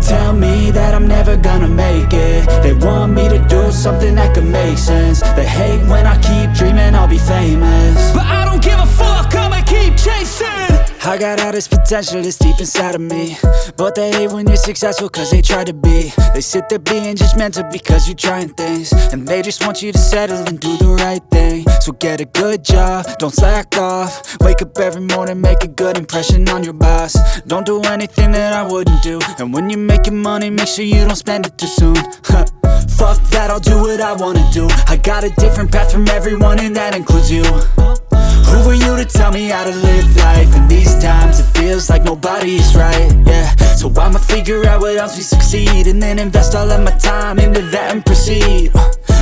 tell me that I'm never gonna make it. They want me to do something that could make sense. They hate when I keep dreaming I'll be famous, but I don't give a fuck, I'ma keep chasing. I got all this potential that's deep inside of me, but they hate when you're successful cause they try to be. They sit there being judgmental because you're trying things, and they just want you to settle and do the right thing. So get a good job, don't slack off. Wake up every morning, make a good impression on your boss. Don't do anything that I wouldn't do, and when you're making money, make sure you don't spend it too soon. Fuck that, I'll do what I wanna do. I got a different path from everyone, and that includes you. Who are you to tell me how to live life? In these times it feels like nobody is right, yeah. So I'ma figure out what else we succeed, and then invest all of my time into that and proceed.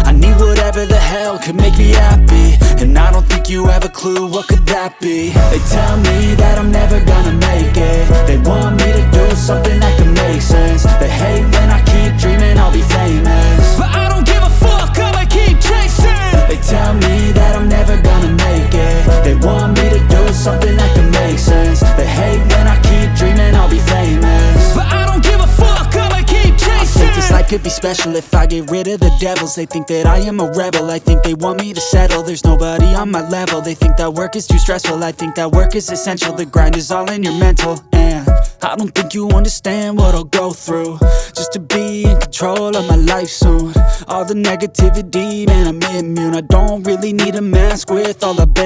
I need whatever the hell could make me happy, and I don't think you have a clue what could that be. They tell me that I'm never gonna make it. They want me to do something that could make sense. They hate when I keep dreaming I'll be famous, but I don't give a fuck, I'ma keep chasing. They tell me that I'm never gonna make it. They want me to do something that can make sense. They hate when I keep dreaming I'll be famous, but I don't give a fuck, I'ma keep chasing. I think this life could be special if I get rid of the devils. They think that I am a rebel, I think they want me to settle. There's nobody on my level. They think that work is too stressful, I think that work is essential. The grind is all in your mental, and I don't think you understand what I'll go through just to be in control of my life soon. All the negativity, man, I'm immune. I don't really need a mask with all I've been